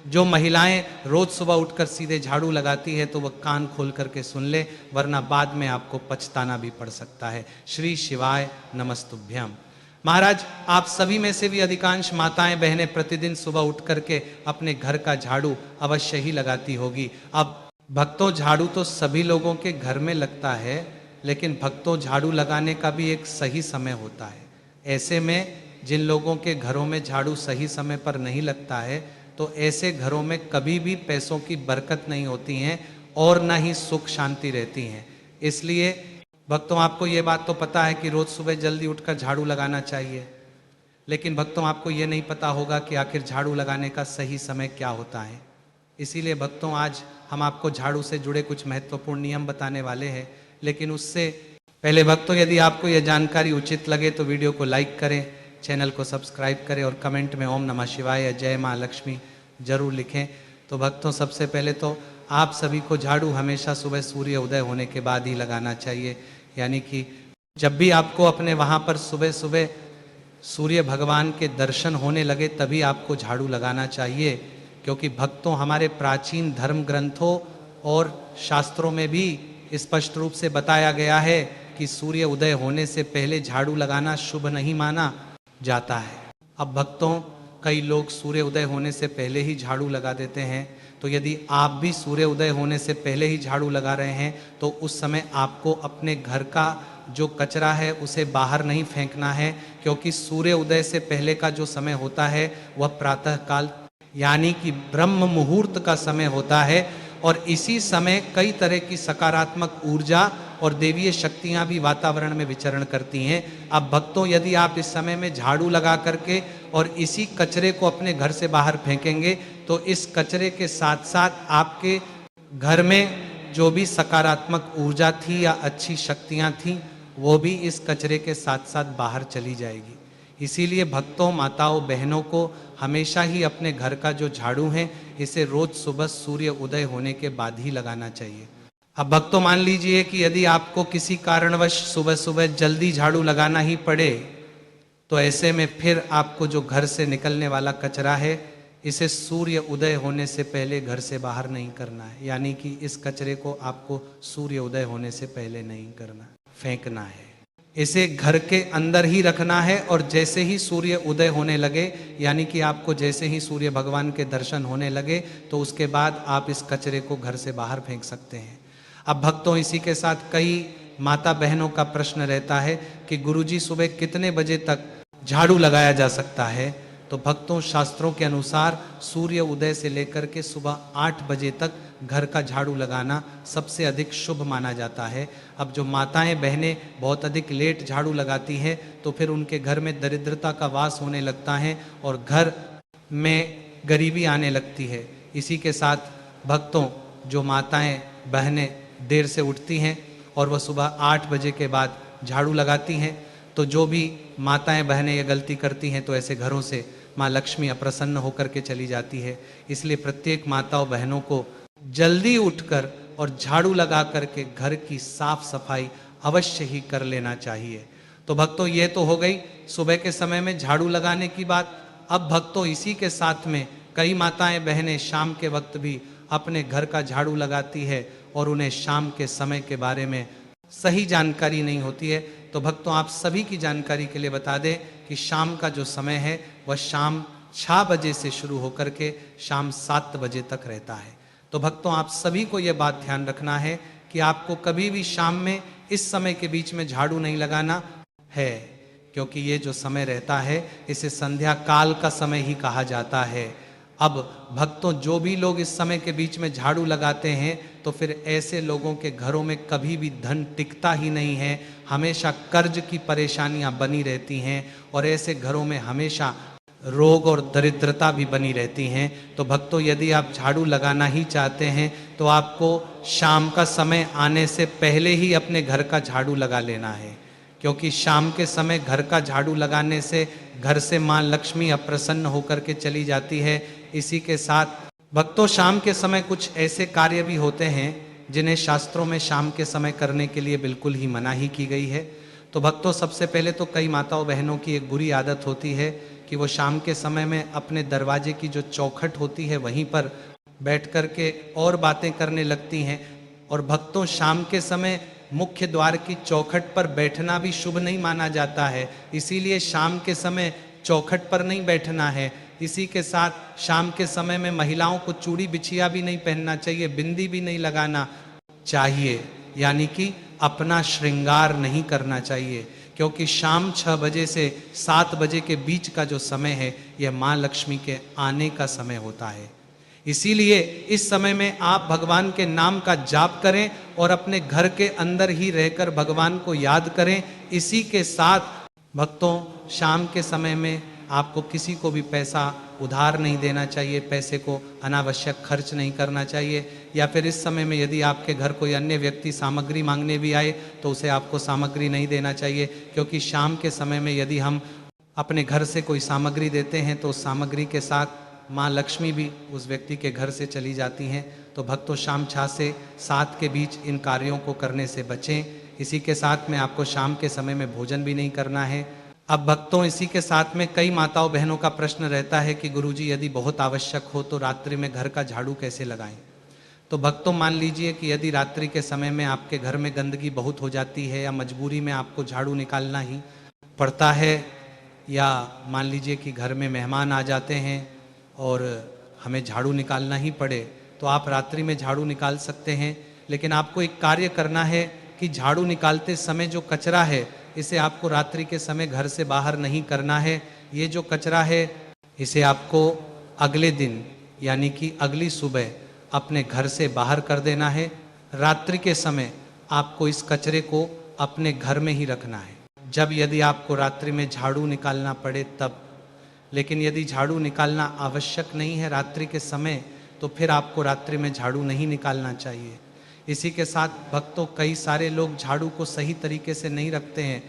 जो महिलाएं रोज सुबह उठकर सीधे झाड़ू लगाती है तो वह कान खोल करके सुन ले, वरना बाद में आपको पछताना भी पड़ सकता है। श्री शिवाय नमस्तुभ्यम। महाराज, आप सभी में से भी अधिकांश माताएं बहनें प्रतिदिन सुबह उठ करके अपने घर का झाड़ू अवश्य ही लगाती होगी। अब भक्तों, झाड़ू तो सभी लोगों के घर में लगता है, लेकिन भक्तों, झाड़ू लगाने का भी एक सही समय होता है। ऐसे में जिन लोगों के घरों में झाड़ू सही समय पर नहीं लगता है, तो ऐसे घरों में कभी भी पैसों की बरकत नहीं होती है और ना ही सुख शांति रहती है। इसलिए भक्तों, आपको ये बात तो पता है कि रोज सुबह जल्दी उठकर झाड़ू लगाना चाहिए, लेकिन भक्तों, आपको ये नहीं पता होगा कि आखिर झाड़ू लगाने का सही समय क्या होता है। इसीलिए भक्तों, आज हम आपको झाड़ू से जुड़े कुछ महत्वपूर्ण नियम बताने वाले हैं। लेकिन उससे पहले भक्तों, यदि आपको यह जानकारी उचित लगे तो वीडियो को लाइक करें, चैनल को सब्सक्राइब करें और कमेंट में ओम नमः शिवाय या जय माँ लक्ष्मी जरूर लिखें। तो भक्तों, सबसे पहले तो आप सभी को झाड़ू हमेशा सुबह सूर्य उदय होने के बाद ही लगाना चाहिए। यानी कि जब भी आपको अपने वहाँ पर सुबह सुबह सूर्य भगवान के दर्शन होने लगे तभी आपको झाड़ू लगाना चाहिए, क्योंकि भक्तों, हमारे प्राचीन धर्म ग्रंथों और शास्त्रों में भी स्पष्ट रूप से बताया गया है कि सूर्य उदय होने से पहले झाड़ू लगाना शुभ नहीं माना जाता है। अब भक्तों, कई लोग सूर्य उदय होने से पहले ही झाड़ू लगा देते हैं, तो यदि आप भी सूर्य उदय होने से पहले ही झाड़ू लगा रहे हैं तो उस समय आपको अपने घर का जो कचरा है उसे बाहर नहीं फेंकना है, क्योंकि सूर्य उदय से पहले का जो समय होता है वह प्रातः काल यानी कि ब्रह्म मुहूर्त का समय होता है, और इसी समय कई तरह की सकारात्मक ऊर्जा और देवीय शक्तियां भी वातावरण में विचरण करती हैं। अब भक्तों, यदि आप इस समय में झाड़ू लगा करके और इसी कचरे को अपने घर से बाहर फेंकेंगे तो इस कचरे के साथ साथ आपके घर में जो भी सकारात्मक ऊर्जा थी या अच्छी शक्तियां थी वो भी इस कचरे के साथ साथ बाहर चली जाएगी। इसीलिए भक्तों, माताओं, बहनों को हमेशा ही अपने घर का जो झाड़ू है इसे रोज सुबह सूर्य उदय होने के बाद ही लगाना चाहिए। अब भक्तों, मान लीजिए कि यदि आपको किसी कारणवश सुबह सुबह जल्दी झाड़ू लगाना ही पड़े, तो ऐसे में फिर आपको जो घर से निकलने वाला कचरा है इसे सूर्य उदय होने से पहले घर से बाहर नहीं करना है। यानी कि इस कचरे को आपको सूर्य उदय होने से पहले नहीं करना, फेंकना है। इसे घर के अंदर ही रखना है और जैसे ही सूर्य उदय होने लगे, यानी कि आपको जैसे ही सूर्य भगवान के दर्शन होने लगे तो उसके बाद आप इस कचरे को घर से बाहर फेंक सकते हैं। अब भक्तों, इसी के साथ कई माता बहनों का प्रश्न रहता है कि गुरुजी, सुबह कितने बजे तक झाड़ू लगाया जा सकता है? तो भक्तों, शास्त्रों के अनुसार सूर्य उदय से लेकर के सुबह 8 बजे तक घर का झाड़ू लगाना सबसे अधिक शुभ माना जाता है। अब जो माताएं बहनें बहुत अधिक लेट झाड़ू लगाती हैं तो फिर उनके घर में दरिद्रता का वास होने लगता है और घर में गरीबी आने लगती है। इसी के साथ भक्तों, जो माताएं बहनें देर से उठती हैं और वह सुबह 8 बजे के बाद झाड़ू लगाती हैं, तो जो भी माताएं बहनें ये गलती करती हैं तो ऐसे घरों से माँ लक्ष्मी अप्रसन्न होकर के चली जाती है। इसलिए प्रत्येक माताओं बहनों को जल्दी उठकर और झाड़ू लगा करके घर की साफ सफाई अवश्य ही कर लेना चाहिए। तो भक्तों, ये तो हो गई सुबह के समय में झाड़ू लगाने की बात। अब भक्तों, इसी के साथ में कई माताएं बहनें शाम के वक्त भी अपने घर का झाड़ू लगाती है और उन्हें शाम के समय के बारे में सही जानकारी नहीं होती है। तो भक्तों, आप सभी की जानकारी के लिए बता दें कि शाम का जो समय है वह शाम 6 बजे से शुरू होकर के शाम 7 बजे तक रहता है। तो भक्तों, आप सभी को यह बात ध्यान रखना है कि आपको कभी भी शाम में इस समय के बीच में झाड़ू नहीं लगाना है, क्योंकि ये जो समय रहता है इसे संध्या काल का समय ही कहा जाता है। अब भक्तों, जो भी लोग इस समय के बीच में झाड़ू लगाते हैं तो फिर ऐसे लोगों के घरों में कभी भी धन टिकता ही नहीं है, हमेशा कर्ज की परेशानियां बनी रहती हैं और ऐसे घरों में हमेशा रोग और दरिद्रता भी बनी रहती हैं। तो भक्तों, यदि आप झाड़ू लगाना ही चाहते हैं तो आपको शाम का समय आने से पहले ही अपने घर का झाड़ू लगा लेना है, क्योंकि शाम के समय घर का झाड़ू लगाने से घर से माँ लक्ष्मी अप्रसन्न होकर के चली जाती है। इसी के साथ भक्तों, शाम के समय कुछ ऐसे कार्य भी होते हैं जिन्हें शास्त्रों में शाम के समय करने के लिए बिल्कुल ही मनाही की गई है। तो भक्तों, सबसे पहले तो कई माताओं बहनों की एक बुरी आदत होती है कि वो शाम के समय में अपने दरवाजे की जो चौखट होती है वहीं पर बैठ कर के और बातें करने लगती हैं। और भक्तों, शाम के समय मुख्य द्वार की चौखट पर बैठना भी शुभ नहीं माना जाता है, इसीलिए शाम के समय चौखट पर नहीं बैठना है। इसी के साथ शाम के समय में महिलाओं को चूड़ी बिछिया भी नहीं पहनना चाहिए, बिंदी भी नहीं लगाना चाहिए, यानी कि अपना श्रृंगार नहीं करना चाहिए, क्योंकि शाम 6 बजे से 7 बजे के बीच का जो समय है यह माँ लक्ष्मी के आने का समय होता है। इसीलिए इस समय में आप भगवान के नाम का जाप करें और अपने घर के अंदर ही रहकर भगवान को याद करें। इसी के साथ भक्तों, शाम के समय में आपको किसी को भी पैसा उधार नहीं देना चाहिए, पैसे को अनावश्यक खर्च नहीं करना चाहिए, या फिर इस समय में यदि आपके घर कोई अन्य व्यक्ति सामग्री मांगने भी आए तो उसे आपको सामग्री नहीं देना चाहिए, क्योंकि शाम के समय में यदि हम अपने घर से कोई सामग्री देते हैं तो उस सामग्री के साथ माँ लक्ष्मी भी उस व्यक्ति के घर से चली जाती हैं। तो भक्तों, शाम 6 से 7 के बीच इन कार्यों को करने से बचें। इसी के साथ में आपको शाम के समय में भोजन भी नहीं करना है। अब भक्तों, इसी के साथ में कई माताओं बहनों का प्रश्न रहता है कि गुरुजी, यदि बहुत आवश्यक हो तो रात्रि में घर का झाड़ू कैसे लगाएं? तो भक्तों, मान लीजिए कि यदि रात्रि के समय में आपके घर में गंदगी बहुत हो जाती है या मजबूरी में आपको झाड़ू निकालना ही पड़ता है, या मान लीजिए कि घर में मेहमान आ जाते हैं और हमें झाड़ू निकालना ही पड़े, तो आप रात्रि में झाड़ू निकाल सकते हैं। लेकिन आपको एक कार्य करना है कि झाड़ू निकालते समय जो कचरा है इसे आपको रात्रि के समय घर से बाहर नहीं करना है। ये जो कचरा है इसे आपको अगले दिन यानी कि अगली सुबह अपने घर से बाहर कर देना है। रात्रि के समय आपको इस कचरे को अपने घर में ही रखना है, जब यदि आपको रात्रि में झाड़ू निकालना पड़े तब। लेकिन यदि झाड़ू निकालना आवश्यक नहीं है रात्रि के समय, तो फिर आपको रात्रि में झाड़ू नहीं निकालना चाहिए। इसी के साथ भक्तों, कई सारे लोग झाड़ू को सही तरीके से नहीं रखते हैं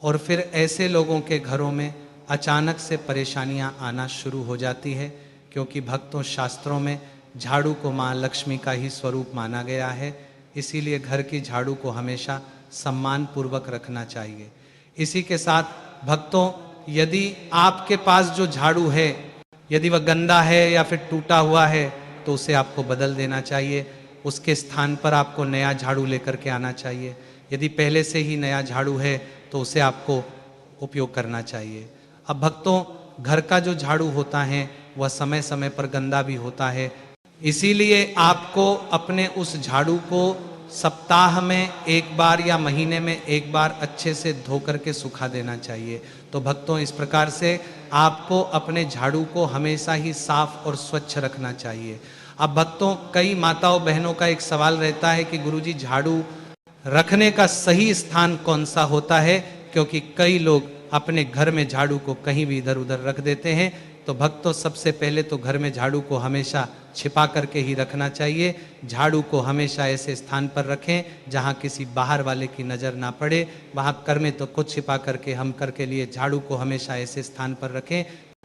और फिर ऐसे लोगों के घरों में अचानक से परेशानियां आना शुरू हो जाती है, क्योंकि भक्तों, शास्त्रों में झाड़ू को माँ लक्ष्मी का ही स्वरूप माना गया है। इसीलिए घर की झाड़ू को हमेशा सम्मान पूर्वक रखना चाहिए। इसी के साथ भक्तों, यदि आपके पास जो झाड़ू है यदि वह गंदा है या फिर टूटा हुआ है तो उसे आपको बदल देना चाहिए। उसके स्थान पर आपको नया झाड़ू लेकर के आना चाहिए। यदि पहले से ही नया झाड़ू है तो उसे आपको उपयोग करना चाहिए। अब भक्तों, घर का जो झाड़ू होता है वह समय समय पर गंदा भी होता है, इसीलिए आपको अपने उस झाड़ू को सप्ताह में एक बार या महीने में एक बार अच्छे से धो करके सुखा देना चाहिए। तो भक्तों, इस प्रकार से आपको अपने झाड़ू को हमेशा ही साफ और स्वच्छ रखना चाहिए। अब भक्तों, कई माताओं बहनों का एक सवाल रहता है कि गुरुजी, झाड़ू रखने का सही स्थान कौन सा होता है, क्योंकि कई लोग अपने घर में झाड़ू को कहीं भी इधर उधर रख देते हैं। तो भक्तों, सबसे पहले तो घर में झाड़ू को हमेशा छिपा करके ही रखना चाहिए। झाड़ू को हमेशा ऐसे स्थान पर रखें जहां किसी बाहर वाले की नज़र ना पड़े। वहां कर में तो कुछ छिपा करके हम कर के लिए झाड़ू को हमेशा ऐसे स्थान पर रखें।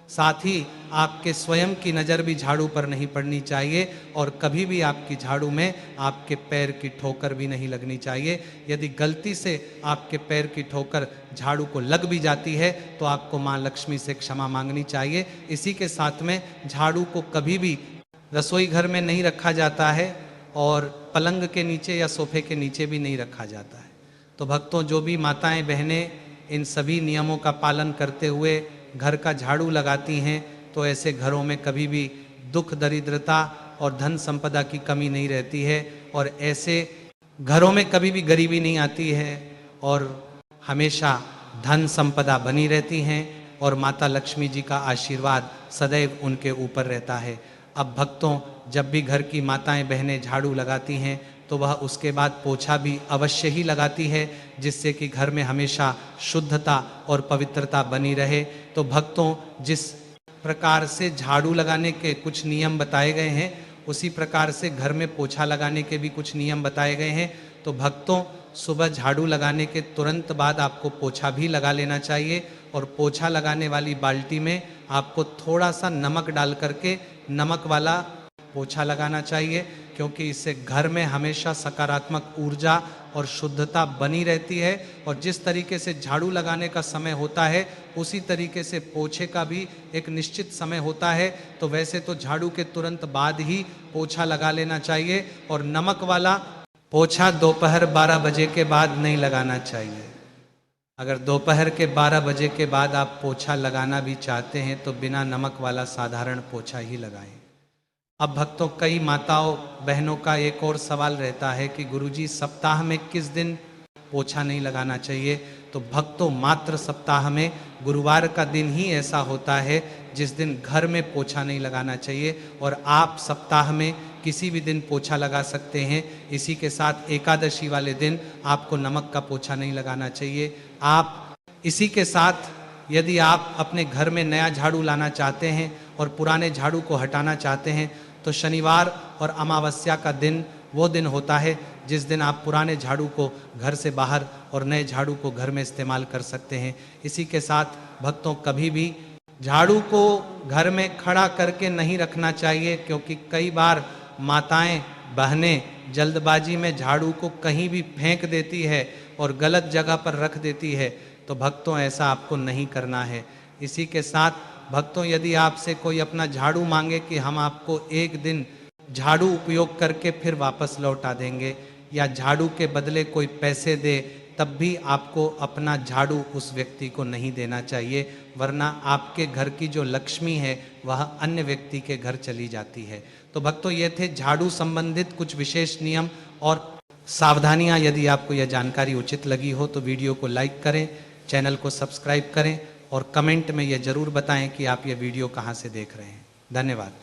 साथ ही आपके स्वयं की नज़र भी झाड़ू पर नहीं पड़नी चाहिए और कभी भी आपकी झाड़ू में आपके पैर की ठोकर भी नहीं लगनी चाहिए। यदि गलती से आपके पैर की ठोकर झाड़ू को लग भी जाती है तो आपको माँ लक्ष्मी से क्षमा मांगनी चाहिए। इसी के साथ में झाड़ू को कभी भी रसोई घर में नहीं रखा जाता है और पलंग के नीचे या सोफे के नीचे भी नहीं रखा जाता है। तो भक्तों, जो भी माताएं बहनें इन सभी नियमों का पालन करते हुए घर का झाड़ू लगाती हैं तो ऐसे घरों में कभी भी दुख, दरिद्रता और धन संपदा की कमी नहीं रहती है और ऐसे घरों में कभी भी गरीबी नहीं आती है और हमेशा धन संपदा बनी रहती हैं और माता लक्ष्मी जी का आशीर्वाद सदैव उनके ऊपर रहता है। अब भक्तों, जब भी घर की माताएं बहनें झाड़ू लगाती हैं तो वह उसके बाद पोछा भी अवश्य ही लगाती है, जिससे कि घर में हमेशा शुद्धता और पवित्रता बनी रहे। तो भक्तों, जिस प्रकार से झाड़ू लगाने के कुछ नियम बताए गए हैं उसी प्रकार से घर में पोछा लगाने के भी कुछ नियम बताए गए हैं। तो भक्तों, सुबह झाड़ू लगाने के तुरंत बाद आपको पोछा भी लगा लेना चाहिए और पोछा लगाने वाली बाल्टी में आपको थोड़ा सा नमक डाल करके नमक वाला पोछा लगाना चाहिए, क्योंकि इससे घर में हमेशा सकारात्मक ऊर्जा और शुद्धता बनी रहती है। और जिस तरीके से झाड़ू लगाने का समय होता है उसी तरीके से पोछे का भी एक निश्चित समय होता है। तो वैसे तो झाड़ू के तुरंत बाद ही पोछा लगा लेना चाहिए और नमक वाला पोछा दोपहर 12 बजे के बाद नहीं लगाना चाहिए। अगर दोपहर के 12 बजे के बाद आप पोछा लगाना भी चाहते हैं तो बिना नमक वाला साधारण पोछा ही लगाएं। अब भक्तों, कई माताओं बहनों का एक और सवाल रहता है कि गुरुजी सप्ताह में किस दिन पोछा नहीं लगाना चाहिए। तो भक्तों, मात्र सप्ताह में गुरुवार का दिन ही ऐसा होता है जिस दिन घर में पोछा नहीं लगाना चाहिए, और आप सप्ताह में किसी भी दिन पोछा लगा सकते हैं। इसी के साथ एकादशी वाले दिन आपको नमक का पोछा नहीं लगाना चाहिए। आप इसी के साथ यदि आप अपने घर में नया झाड़ू लाना चाहते हैं और पुराने झाड़ू को हटाना चाहते हैं तो शनिवार और अमावस्या का दिन वो दिन होता है जिस दिन आप पुराने झाड़ू को घर से बाहर और नए झाड़ू को घर में इस्तेमाल कर सकते हैं। इसी के साथ भक्तों, कभी भी झाड़ू को घर में खड़ा करके नहीं रखना चाहिए, क्योंकि कई बार माताएं बहनें जल्दबाजी में झाड़ू को कहीं भी फेंक देती है और गलत जगह पर रख देती है। तो भक्तों, ऐसा आपको नहीं करना है। इसी के साथ भक्तों, यदि आपसे कोई अपना झाड़ू मांगे कि हम आपको एक दिन झाड़ू उपयोग करके फिर वापस लौटा देंगे, या झाड़ू के बदले कोई पैसे दे, तब भी आपको अपना झाड़ू उस व्यक्ति को नहीं देना चाहिए, वरना आपके घर की जो लक्ष्मी है वह अन्य व्यक्ति के घर चली जाती है। तो भक्तों, ये थे झाड़ू संबंधित कुछ विशेष नियम और सावधानियां। यदि आपको यह जानकारी उचित लगी हो तो वीडियो को लाइक करें, चैनल को सब्सक्राइब करें और कमेंट में यह जरूर बताएं कि आप ये वीडियो कहाँ से देख रहे हैं। धन्यवाद।